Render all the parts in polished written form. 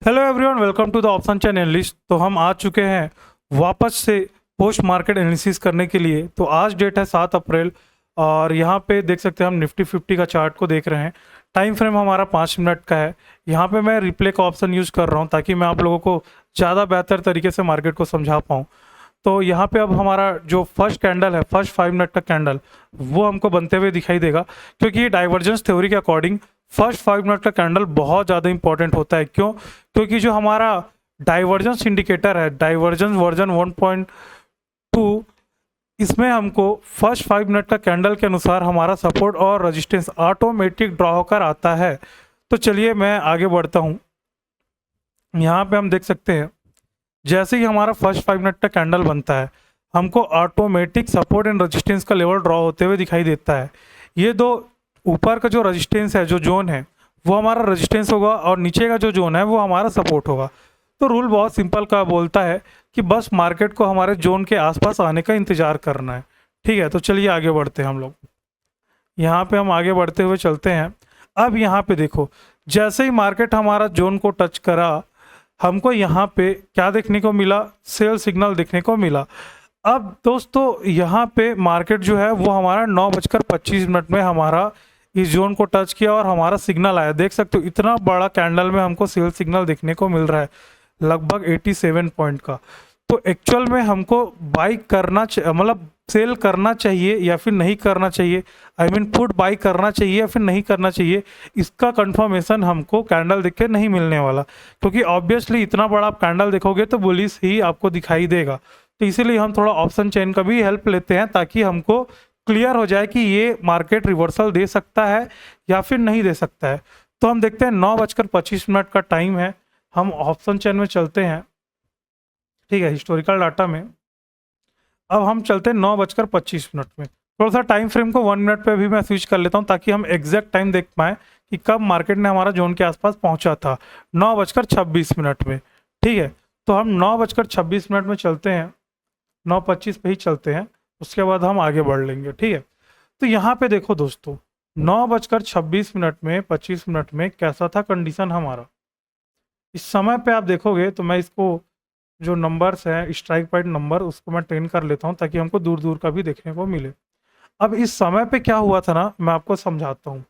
Hello everyone, welcome to the option chain analyst. तो हम आ चुके हैं वापस से पोस्ट मार्केट एनालिसिस करने के लिए। तो आज डेट है 7 अप्रैल और यहाँ पे देख सकते हैं हम निफ्टी 50 का चार्ट को देख रहे हैं। टाइम फ्रेम हमारा 5 मिनट का है। यहाँ पे मैं रिप्ले का ऑप्शन यूज़ कर रहा हूँ ताकि मैं आप लोगों को ज़्यादा बेहतर तरीके से मार्केट को समझा पाऊँ। तो यहाँ पे अब हमारा जो फर्स्ट कैंडल है, फर्स्ट 5 मिनट का कैंडल, वो हमको बनते हुए दिखाई देगा, क्योंकि ये डाइवर्जेंस थ्योरी के अकॉर्डिंग फर्स्ट 5 मिनट का कैंडल बहुत ज़्यादा इंपॉर्टेंट होता है। क्यों? क्योंकि जो हमारा डाइवर्जेंस इंडिकेटर है, डाइवर्जेंस वर्जन 1.2, इसमें हमको फर्स्ट 5 मिनट का कैंडल के अनुसार हमारा सपोर्ट और रेजिस्टेंस ऑटोमेटिक ड्रॉ होकर आता है। तो चलिए मैं आगे बढ़ता हूँ। यहाँ पे हम देख सकते हैं जैसे ही हमारा फर्स्ट 5 मिनट का कैंडल बनता है, हमको ऑटोमेटिक सपोर्ट एंड रेजिस्टेंस का लेवल ड्रॉ होते हुए दिखाई देता है। ये दो ऊपर का जो रेजिस्टेंस है, जो जोन है, वो हमारा रेजिस्टेंस होगा और नीचे का जो जोन है वो हमारा सपोर्ट होगा। तो रूल बहुत सिंपल का बोलता है कि बस मार्केट को हमारे जोन के आसपास आने का इंतज़ार करना है। ठीक है, तो चलिए आगे बढ़ते हैं हम लोग। यहाँ पे हम आगे बढ़ते हुए चलते हैं। अब यहाँ पे देखो, जैसे ही मार्केट हमारा जोन को टच करा, हमको यहाँ पे क्या देखने को मिला? सेल सिग्नल देखने को मिला। अब दोस्तों यहाँ पे मार्केट जो है वो हमारा 9:25 में हमारा इस जोन को टच किया और हमारा सिग्नल आया। देख सकते हो इतना बड़ा कैंडल में हमको सेल सिग्नल देखने को मिल रहा है, लगभग 87 पॉइंट का। तो एक्चुअल में हमको बाई करना मतलब सेल करना चाहिए या फिर नहीं करना चाहिए, आई मीन पुट बाई करना चाहिए या फिर नहीं करना चाहिए, इसका कंफर्मेशन हमको कैंडल देख के नहीं मिलने वाला। क्योंकि ऑब्वियसली इतना बड़ा आप कैंडल देखोगे तो बुलिश ही आपको दिखाई देगा। तो इसीलिए हम थोड़ा ऑप्शन चेन का भी हेल्प लेते हैं ताकि हमको क्लियर हो जाए कि ये मार्केट रिवर्सल दे सकता है या फिर नहीं दे सकता है। तो हम देखते हैं 9:25 का टाइम है। हम ऑप्शन चेन में चलते हैं, ठीक है, हिस्टोरिकल डाटा में। अब हम चलते हैं 9:25 में। थोड़ा सा टाइम फ्रेम को 1 मिनट पे भी मैं स्विच कर लेता हूँ ताकि हम एग्जैक्ट टाइम देख पाएँ कि कब मार्केट ने हमारा जोन के आसपास पहुँचा था। 9:26 में, ठीक है। तो हम 9:26 में चलते हैं, 9:25 पे ही चलते हैं, उसके बाद हम आगे बढ़ लेंगे, ठीक है। तो यहाँ पे देखो दोस्तों, 9:26 में 25 मिनट में कैसा था कंडीशन हमारा। इस समय पे आप देखोगे तो मैं इसको जो नंबर्स हैं, स्ट्राइक प्राइस नंबर, उसको मैं ट्रेन कर लेता हूँ ताकि हमको दूर दूर का भी देखने को मिले। अब इस समय पे क्या हुआ था ना, मैं आपको समझाता हूँ।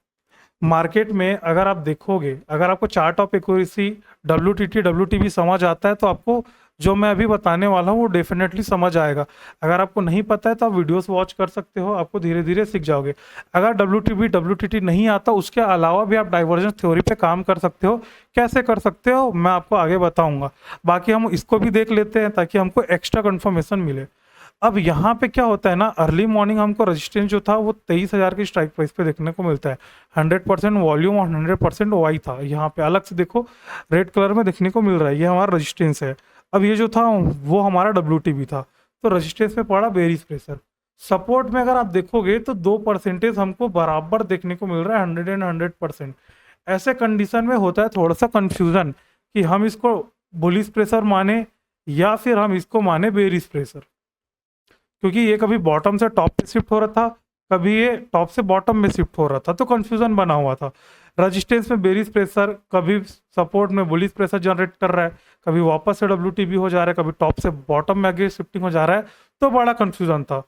मार्केट में अगर आप देखोगे, अगर आपको चार्ट ऑफ एक्यूरेसी, WTT समझ आता है तो आपको जो मैं अभी बताने वाला हूँ वो डेफिनेटली समझ आएगा। अगर आपको नहीं पता है तो आप वीडियोस वॉच कर सकते हो, आपको धीरे धीरे सीख जाओगे। अगर WTT नहीं आता, उसके अलावा भी आप डाइवर्जेंस थ्योरी पे काम कर सकते हो। कैसे कर सकते हो मैं आपको आगे बताऊंगा। बाकी हम इसको भी देख लेते हैं ताकि हमको एक्स्ट्रा कन्फर्मेशन मिले। अब यहाँ पे क्या होता है ना, अर्ली मॉर्निंग हमको रेजिस्टेंस जो था वो 23,000 की स्ट्राइक प्राइस पे देखने को मिलता है। 100% वॉल्यूम और 100% वाई था। यहाँ पे अलग से देखो रेड कलर में देखने को मिल रहा है, ये हमारा रेजिस्टेंस है। अब ये जो था वो हमारा WTB था। तो रेजिस्टेंस में पड़ा बेरिश प्रेशर। सपोर्ट में अगर आप देखोगे तो 2% हमको बराबर देखने को मिल रहा है, 100 एंड 100%। ऐसे कंडीशन में होता है थोड़ा सा कंफ्यूजन कि हम इसको बुलिश प्रेशर माने या फिर हम इसको माने बेरिश प्रेशर, क्योंकि ये कभी बॉटम से टॉप पे शिफ्ट हो रहा था, कभी ये टॉप से बॉटम में शिफ्ट हो रहा था, तो कंफ्यूजन बना हुआ था। रेजिस्टेंस में बेरिश प्रेशर, कभी सपोर्ट में बुलिश प्रेशर जनरेट कर रहा है, कभी वापस से WTB हो जा रहा है, कभी टॉप से बॉटम में आगे शिफ्टिंग हो जा रहा है। तो बड़ा कंफ्यूजन था।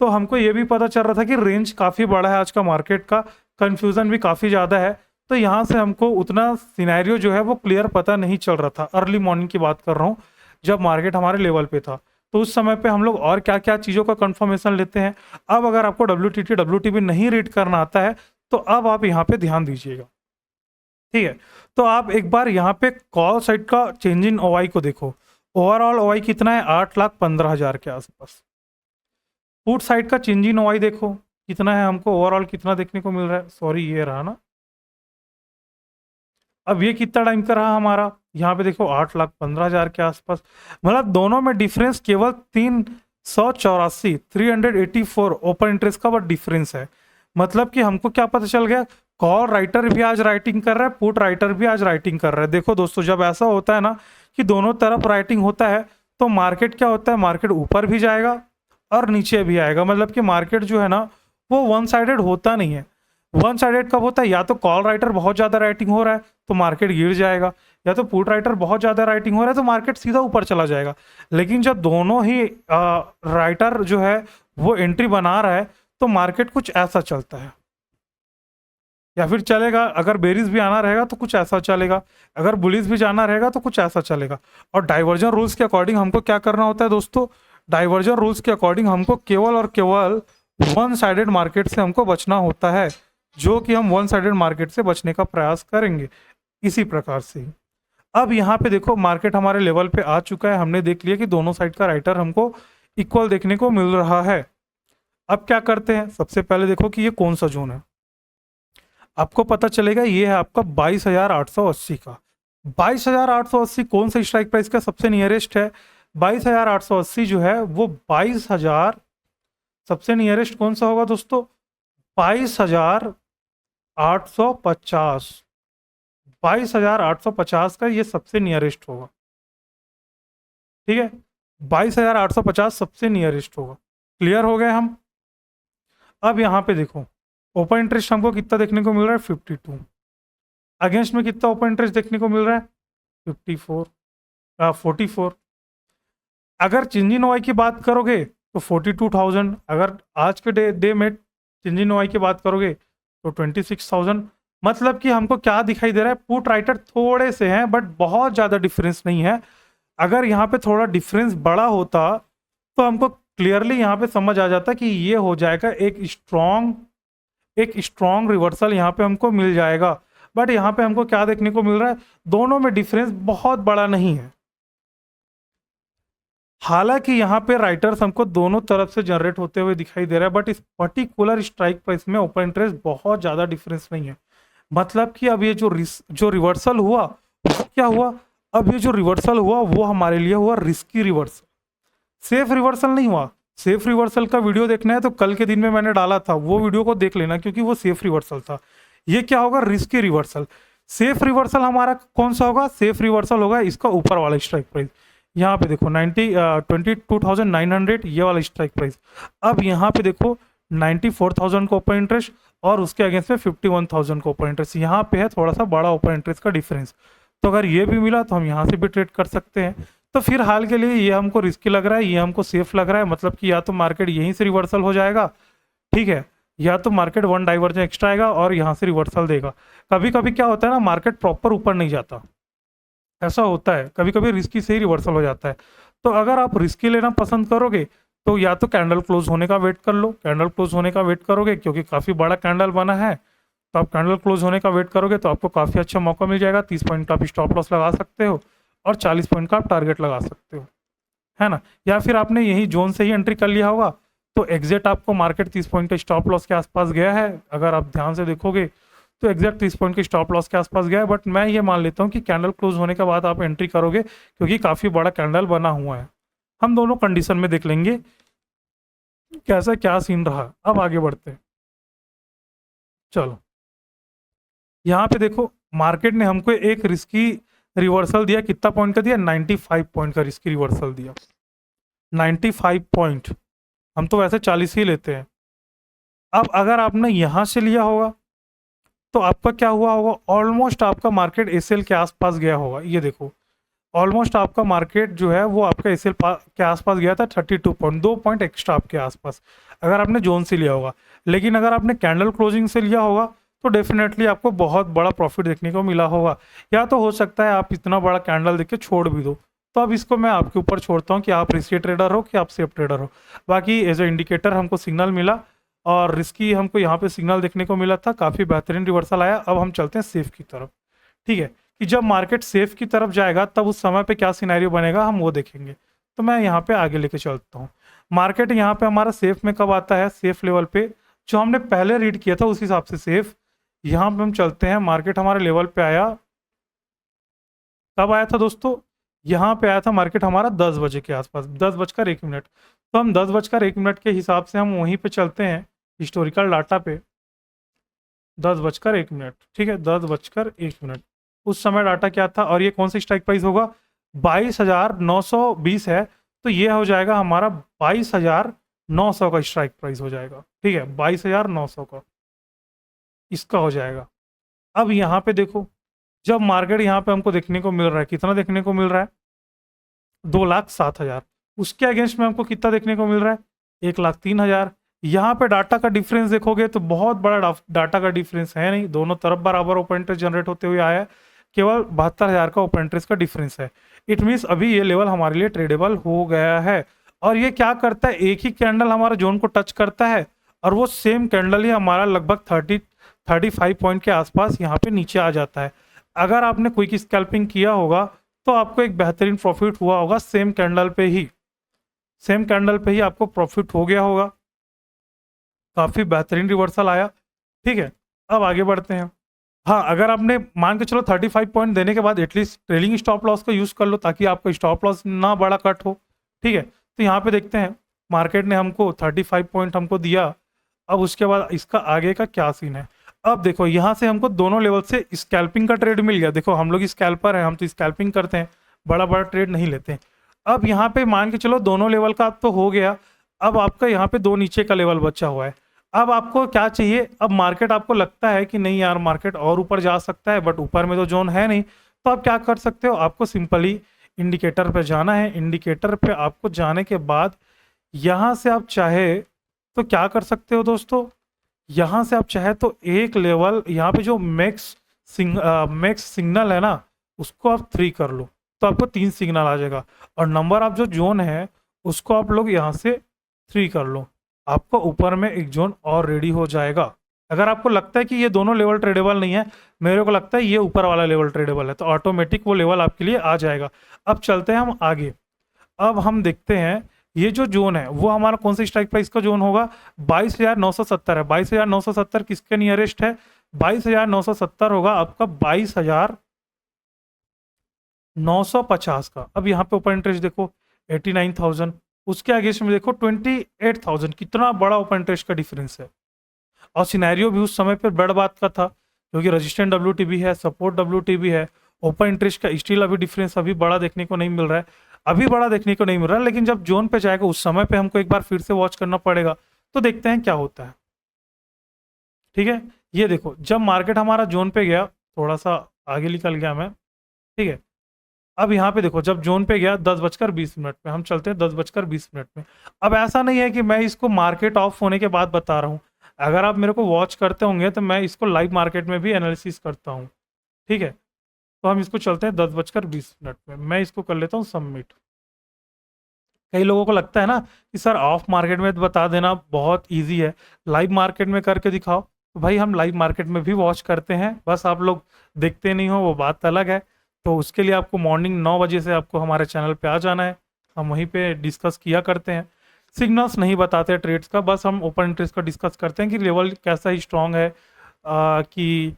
तो हमको ये भी पता चल रहा था कि रेंज काफ़ी बड़ा है आज का मार्केट का, कंफ्यूजन भी काफ़ी ज़्यादा है। तो यहाँ से हमको उतना सिनेरियो जो है वो क्लियर पता नहीं चल रहा था। अर्ली मॉर्निंग की बात कर रहा हूँ, जब मार्केट हमारे लेवल पे था। तो उस समय पे हम लोग और क्या क्या चीज़ों का कंफर्मेशन लेते हैं। अब अगर आपको WTB नहीं रीड करना आता है तो अब आप यहाँ पे ध्यान दीजिएगा, ठीक है। तो आप एक बार यहाँ पे कॉल साइड का चेंज इन OI को देखो। ओवरऑल OI कितना है? 8,15,000 के आसपास। पुट साइड का चेंज इन OI देखो कितना है, हमको ओवरऑल कितना देखने को मिल रहा है। सॉरी, ये रहा ना। अब ये कितना टाइम का रहा हमारा, यहाँ पे देखो 8,15,000 के आसपास। मतलब दोनों में डिफरेंस केवल 384 ओपन इंटरेस्ट का बट डिफरेंस है। मतलब कि हमको क्या पता चल गया, कॉल राइटर भी आज राइटिंग कर रहा है, पुट राइटर भी आज राइटिंग कर रहा है। देखो दोस्तों, जब ऐसा होता है ना कि दोनों तरफ राइटिंग होता है तो मार्केट क्या होता है, मार्केट ऊपर भी जाएगा और नीचे भी आएगा। मतलब कि मार्केट जो है ना वो वन साइडेड होता नहीं है। वन साइडेड कब होता है? या तो कॉल राइटर बहुत ज़्यादा राइटिंग हो रहा है तो मार्केट गिर जाएगा, या तो पुट राइटर बहुत ज़्यादा राइटिंग हो रहा है तो मार्केट सीधा ऊपर चला जाएगा। लेकिन जब दोनों ही राइटर जो है वो एंट्री बना रहा है तो मार्केट कुछ ऐसा चलता है, या फिर चलेगा अगर बेरिस भी आना रहेगा तो कुछ ऐसा चलेगा, अगर बुलिस भी जाना रहेगा तो कुछ ऐसा चलेगा। और डाइवर्जन रूल्स के अकॉर्डिंग हमको क्या करना होता है दोस्तों? डाइवर्जन रूल्स के अकॉर्डिंग हमको केवल और केवल वन साइडेड मार्केट से हमको बचना होता है, जो कि हम वन साइडेड मार्केट से बचने का प्रयास करेंगे इसी प्रकार से ही। अब यहाँ पे देखो मार्केट हमारे लेवल पे आ चुका है, हमने देख लिया कि दोनों साइड का राइटर हमको इक्वल देखने को मिल रहा है। अब क्या करते हैं? सबसे पहले देखो कि ये कौन सा जोन है, आपको पता चलेगा ये है आपका 22,880 का। 22,880 कौन सा स्ट्राइक प्राइस का सबसे नियरेस्ट है? 22,880 जो है वो 22,000 सबसे नियरेस्ट कौन सा होगा दोस्तों? 22,850। 22,850 का ये सबसे नियरेस्ट होगा, ठीक है। 22,850 सबसे नियरेस्ट होगा। क्लियर हो गए हम? अब यहाँ पे देखो ओपन इंटरेस्ट हमको कितना देखने को मिल रहा है? 52। अगेंस्ट में कितना ओपन इंटरेस्ट देखने को मिल रहा है? 44। अगर चिंजिनोवाई की बात करोगे तो 42,000। अगर आज के डे में चिंजिनोवाई की बात करोगे तो 26,000। मतलब कि हमको क्या दिखाई दे रहा है? पुट राइटर थोड़े से हैं बट बहुत ज़्यादा डिफरेंस नहीं है। अगर यहाँ पे थोड़ा डिफरेंस बड़ा होता तो हमको क्लियरली यहाँ पे समझ आ जाता कि ये हो जाएगा एक स्ट्रॉन्ग रिवर्सल यहाँ पे हमको मिल जाएगा। बट यहाँ पे हमको क्या देखने को मिल रहा है? दोनों में डिफरेंस बहुत बड़ा नहीं है। हालांकि यहाँ पे राइटर्स हमको दोनों तरफ से जनरेट होते हुए दिखाई दे रहा है, बट इस पर्टिकुलर स्ट्राइक प्राइस में ओपन इंटरेस्ट बहुत ज़्यादा डिफरेंस नहीं है। मतलब कि अब ये जो रिवर्सल हुआ वो क्या हुआ? अब ये जो रिवर्सल हुआ वो हमारे लिए हुआ रिस्की रिवर्सल, सेफ रिवर्सल नहीं हुआ। सेफ रिवर्सल का वीडियो देखना है तो कल के दिन में मैंने डाला था, वो वीडियो को देख लेना क्योंकि वो सेफ रिवर्सल था। ये क्या होगा? Risky reversal. सेफ रिवर्सल हमारा कौन सा होगा? सेफ रिवर्सल होगा इसका ऊपर वाला स्ट्राइक प्राइस। यहाँ पे देखो 22,900 ये वाला स्ट्राइक प्राइस। अब यहाँ पे देखो 94,000 का ओपन इंटरेस्ट और उसके अगेंस्ट में 51,000 का ओपन इंटरेस्ट। यहाँ पे है थोड़ा सा बड़ा ओपन इंटरेस्ट का डिफरेंस। तो अगर ये भी मिला तो हम यहाँ से भी ट्रेड कर सकते हैं। तो फिर हाल के लिए ये हमको रिस्की लग रहा है, ये हमको सेफ लग रहा है। मतलब कि या तो मार्केट यहीं से रिवर्सल हो जाएगा, ठीक है, या तो मार्केट वन डाइवर्जन एक्स्ट्रा आएगा और यहाँ से रिवर्सल देगा। कभी कभी क्या होता है ना, मार्केट प्रॉपर ऊपर नहीं जाता, ऐसा होता है। कभी कभी रिस्की से ही रिवर्सल हो जाता है। तो अगर आप रिस्की लेना पसंद करोगे तो या तो कैंडल क्लोज होने का वेट कर लो। कैंडल क्लोज होने का वेट करोगे क्योंकि काफ़ी बड़ा कैंडल बना है, तो आप कैंडल क्लोज होने का वेट करोगे तो आपको काफ़ी अच्छा मौका मिल जाएगा। 30 पॉइंट का आप स्टॉप लॉस लगा सकते हो और 40 पॉइंट का आप टारगेट लगा सकते हो, है ना। या फिर आपने यही जोन से ही एंट्री कर लिया होगा तो एग्जैक्ट आपको मार्केट 30 पॉइंट के स्टॉप लॉस के आसपास गया है। अगर आप ध्यान से देखोगे तो एग्जैक्ट 30 पॉइंट के स्टॉप लॉस के आसपास गया है। बट मैं ये मान लेता हूँ कि कैंडल क्लोज होने के बाद आप एंट्री करोगे क्योंकि काफ़ी बड़ा कैंडल बना हुआ है। हम दोनों कंडीशन में देख लेंगे कैसा क्या सीन रहा। अब आगे बढ़ते हैं, चलो। यहाँ पे देखो मार्केट ने हमको एक रिस्की रिवर्सल दिया। कितना पॉइंट का दिया? 95 पॉइंट का रिस्की रिवर्सल दिया। 95 पॉइंट, हम तो वैसे 40 ही लेते हैं। अब अगर आपने यहाँ से लिया होगा तो आपका क्या हुआ होगा? ऑलमोस्ट आपका मार्केट एसएल के आसपास गया होगा। ये देखो ऑलमोस्ट आपका मार्केट जो है वो आपका एसएल के आसपास गया था। 32 पॉइंट, 2 पॉइंट एक्स्ट्रा आपके आसपास, अगर आपने जोन से लिया होगा। लेकिन अगर आपने कैंडल क्लोजिंग से लिया होगा तो डेफिनेटली आपको बहुत बड़ा प्रॉफिट देखने को मिला होगा। या तो हो सकता है आप इतना बड़ा कैंडल देख के छोड़ भी दो। तो अब इसको मैं आपके ऊपर छोड़ता हूँ कि आप रिस्की ट्रेडर हो कि आप सेफ ट्रेडर हो। बाकी एज ए इंडिकेटर हमको सिग्नल मिला और रिस्की हमको यहाँ पे सिग्नल देखने को मिला था। काफ़ी बेहतरीन रिवर्सल आया। अब हम चलते हैं सेफ की तरफ, ठीक है, कि जब मार्केट सेफ की तरफ जाएगा तब उस समय पे क्या सिनेरियो बनेगा हम वो देखेंगे। तो मैं यहाँ पे आगे लेके चलता हूँ। मार्केट यहाँ पे हमारा सेफ में कब आता है? सेफ लेवल पे जो हमने पहले रीड किया था उस हिसाब से सेफ। यहाँ पे हम चलते हैं, मार्केट हमारे लेवल पे आया। कब आया था दोस्तों? यहाँ पे आया था मार्केट हमारा 10 बजे के आसपास, 10:01। तो हम 10:01 के हिसाब से हम वहीं पे चलते हैं हिस्टोरिकल डाटा पे। 10:01, ठीक है, 10:01। उस समय डाटा क्या था और ये कौन सा स्ट्राइक प्राइस होगा? 22,920 है। तो ये हो जाएगा हमारा 22,900 का स्ट्राइक प्राइस हो जाएगा, ठीक है, 22,900 का। इसका हो जाएगा। अब यहाँ पे देखो, जब मार्केट यहाँ पे हमको देखने को मिल रहा है, कितना देखने को मिल रहा है, 2,07,000। उसके अगेंस्ट में हमको कितना देखने को मिल रहा है, 1,03,000। यहाँ पे डाटा का डिफरेंस देखोगे तो बहुत बड़ा डाटा का डिफरेंस है नहीं, दोनों तरफ बराबर ओपन इंटरेस्ट जनरेट होते हुए आया है, केवल 72,000 का ओपन इंटरेस्ट का डिफरेंस है। इट मीन्स अभी ये लेवल हमारे लिए ट्रेडेबल हो गया है। और ये क्या करता है, एक ही कैंडल हमारा जोन को टच करता है और वो सेम कैंडल ही हमारा लगभग 35 पॉइंट के आसपास यहाँ पे नीचे आ जाता है। अगर आपने क्विक स्कैल्पिंग किया होगा तो आपको एक बेहतरीन प्रॉफिट हुआ होगा, सेम कैंडल पे ही आपको प्रॉफिट हो गया होगा, काफ़ी बेहतरीन रिवर्सल आया। ठीक है, अब आगे बढ़ते हैं। हाँ, अगर आपने मान के चलो 35 पॉइंट देने के बाद एटलीस्ट ट्रेलिंग स्टॉप लॉस का यूज़ कर लो ताकि आपका स्टॉप लॉस ना बड़ा कट हो। ठीक है, तो यहाँ पे देखते हैं मार्केट ने हमको 35 पॉइंट हमको दिया। अब उसके बाद इसका आगे का क्या सीन है, अब देखो यहाँ से हमको दोनों लेवल से स्कैल्पिंग का ट्रेड मिल गया। देखो हम लोग स्कैल्पर हैं, हम तो स्कैल्पिंग करते हैं, बड़ा बड़ा ट्रेड नहीं लेते हैं। अब यहाँ पे मान के चलो दोनों लेवल का तो हो गया, अब आपका यहाँ पे दो नीचे का लेवल बचा हुआ है। अब आपको क्या चाहिए, अब मार्केट आपको लगता है कि नहीं यार मार्केट और ऊपर जा सकता है, बट ऊपर में तो जोन है नहीं, तो आप क्या कर सकते हो, आपको सिंपली इंडिकेटर पे जाना है। इंडिकेटर पे आपको जाने के बाद यहाँ से आप चाहे तो क्या कर सकते हो दोस्तों, यहाँ से आप चाहे तो एक लेवल यहाँ पे जो मैक्स सिग्नल है ना, उसको आप 3 कर लो तो आपको 3 सिग्नल आ जाएगा। और नंबर ऑफ जो जोन है उसको आप लोग यहाँ से 3 कर लो, आपको ऊपर में एक जोन और रेडी हो जाएगा। अगर आपको लगता है कि ये दोनों लेवल ट्रेडेबल नहीं है, मेरे को लगता है ये ऊपर वाला लेवल ट्रेडेबल है, तो ऑटोमेटिक वो लेवल आपके लिए आ जाएगा। अब चलते हैं हम आगे। अब हम देखते हैं ये जो जोन है वो हमारा कौन सा स्ट्राइक प्राइस का जोन होगा, 22,970 है। 22,970 किसके नियरेस्ट है, 22,970 होगा आपका 22,950 का। अब यहाँ पे ओपन इंटरेस्ट देखो 89,000, उसके आगे में देखो 28,000, कितना बड़ा ओपन इंटरेस्ट का डिफरेंस है। और सिनेरियो भी उस समय पर बड़ बात का था क्योंकि रजिस्टेंट डब्ल्यूटीबी है, सपोर्ट डब्ल्यूटीबी है, ओपन इंटरेस्ट का स्टिल अभी डिफरेंस अभी बड़ा देखने को नहीं मिल रहा है, अभी बड़ा देखने को नहीं मिल रहा है। लेकिन जब जोन पे जाएगा उस समय पे हमको एक बार फिर से वॉच करना पड़ेगा, तो देखते हैं क्या होता है। ठीक है, ये देखो जब मार्केट हमारा जोन पे गया, थोड़ा सा आगे निकल गया मैं। ठीक है, अब यहाँ पे देखो जब जोन पे गया 10:20 पे, हम चलते हैं 10:20 में। अब ऐसा नहीं है कि मैं इसको मार्केट ऑफ होने के बाद बता रहा हूँ, अगर आप मेरे को वॉच करते होंगे तो मैं इसको लाइव मार्केट में भी एनालिसिस करता हूँ। ठीक है, तो हम इसको चलते हैं 10:20 में, मैं इसको कर लेता हूँ सबमिट। कई लोगों को लगता है ना कि सर ऑफ मार्केट में बता देना बहुत इजी है, लाइव मार्केट में करके दिखाओ। तो भाई हम लाइव मार्केट में भी वॉच करते हैं, बस आप लोग देखते नहीं हो वो बात अलग है। तो उसके लिए आपको मॉर्निंग 9 बजे से आपको हमारे चैनल पे आ जाना है, हम वहीं पे डिस्कस किया करते हैं। सिग्नल्स नहीं बताते ट्रेड्स का, बस हम ओपन इंटरेस्ट का डिस्कस करते हैं कि लेवल कैसा ही स्ट्रॉन्ग है, कि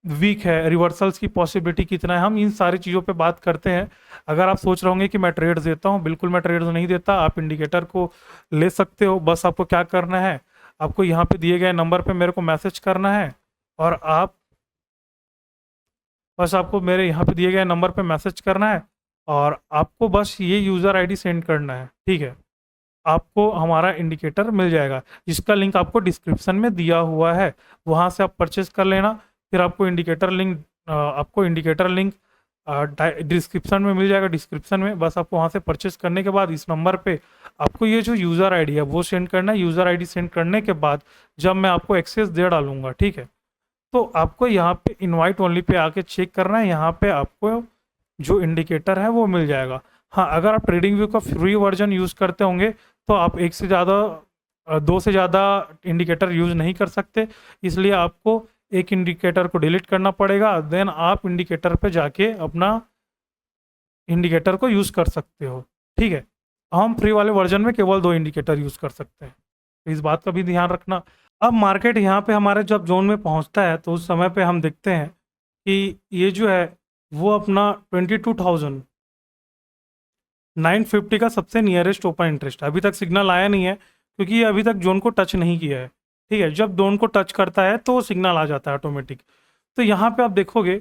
वीक है, रिवर्सल्स की पॉसिबिलिटी कितना है, हम इन सारी चीज़ों पे बात करते हैं। अगर आप सोच रहे होंगे कि मैं ट्रेड्स देता हूँ, बिल्कुल मैं ट्रेड्स नहीं देता, आप इंडिकेटर को ले सकते हो। बस आपको क्या करना है, आपको यहाँ पे दिए गए नंबर पे मेरे को मैसेज करना है, और आपको मेरे यहाँ पे दिए गए नंबर पे मैसेज करना है, और आपको बस ये यूज़र आईडी सेंड करना है। ठीक है, आपको हमारा इंडिकेटर मिल जाएगा, जिसका लिंक आपको डिस्क्रिप्शन में दिया हुआ है, वहाँ से आप परचेज कर लेना। फिर आपको इंडिकेटर लिंक डिस्क्रिप्शन में मिल जाएगा, डिस्क्रिप्शन में बस आपको वहाँ से परचेज करने के बाद इस नंबर पे आपको ये जो यूज़र आईडी है वो सेंड करना है। यूज़र आईडी सेंड करने के बाद जब मैं आपको एक्सेस दे डालूंगा, ठीक है, तो आपको यहाँ पे इनवाइट ओनली पे आके चेक करना है, यहाँ पे आपको जो इंडिकेटर है वो मिल जाएगा। हाँ, अगर आप ट्रेडिंग व्यू का फ्री वर्जन यूज़ करते होंगे तो आप दो से ज़्यादा इंडिकेटर यूज़ नहीं कर सकते, इसलिए आपको एक इंडिकेटर को डिलीट करना पड़ेगा, देन आप इंडिकेटर पे जाके अपना इंडिकेटर को यूज़ कर सकते हो। ठीक है, हम फ्री वाले वर्जन में केवल 2 इंडिकेटर यूज़ कर सकते हैं, तो इस बात का भी ध्यान रखना। अब मार्केट यहाँ पे हमारे जब जोन में पहुँचता है तो उस समय पे हम देखते हैं कि ये जो है वो अपना 22,950 का सबसे नियरेस्ट ओपन इंटरेस्ट, अभी तक सिग्नल आया नहीं है क्योंकि ये अभी तक जोन को टच नहीं किया है। ठीक है, जब जोन को टच करता है तो सिग्नल आ जाता है ऑटोमेटिक। तो यहाँ पे आप देखोगे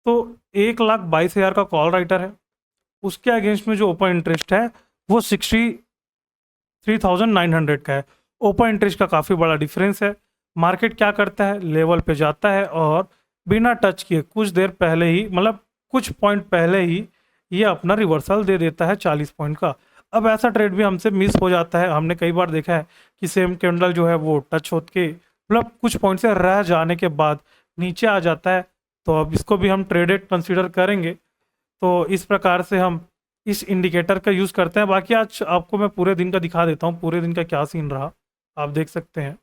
तो 1,22,000 का कॉल राइटर है, उसके अगेंस्ट में जो ओपन इंटरेस्ट है वो 63,900 का है। ओपन इंटरेस्ट का काफ़ी बड़ा डिफरेंस है, मार्केट क्या करता है, लेवल पे जाता है और बिना टच किए कुछ देर पहले ही, मतलब कुछ पॉइंट पहले ही ये अपना रिवर्सल दे देता है 40 पॉइंट का। अब ऐसा ट्रेड भी हमसे मिस हो जाता है, हमने कई बार देखा है कि सेम कैंडल जो है वो टच होके मतलब कुछ पॉइंट से रह जाने के बाद नीचे आ जाता है। तो अब इसको भी हम ट्रेडेड कंसीडर करेंगे। तो इस प्रकार से हम इस इंडिकेटर का यूज़ करते हैं। बाकी आज आपको मैं पूरे दिन का दिखा देता हूँ, पूरे दिन का क्या सीन रहा आप देख सकते हैं।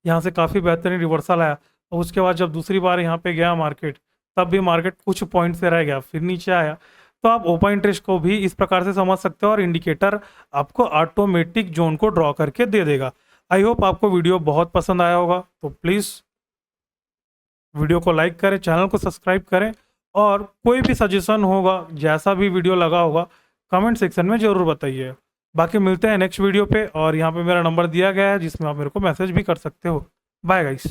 यहाँ से काफ़ी बेहतरीन रिवर्सल आया और उसके बाद जब दूसरी बार यहाँ पे गया मार्केट, तब भी मार्केट कुछ पॉइंट से रह गया, फिर नीचे आया। तो आप ओपन इंटरेस्ट को भी इस प्रकार से समझ सकते हो और इंडिकेटर आपको ऑटोमेटिक जोन को ड्रॉ करके दे देगा। आई होप आपको वीडियो बहुत पसंद आया होगा, तो प्लीज़ वीडियो को लाइक करें, चैनल को सब्सक्राइब करें और कोई भी सजेशन होगा, जैसा भी वीडियो लगा होगा, कमेंट सेक्शन में ज़रूर बताइए। बाकी मिलते हैं नेक्स्ट वीडियो पे और यहाँ पे मेरा नंबर दिया गया है जिसमें आप मेरे को मैसेज भी कर सकते हो। Bye guys.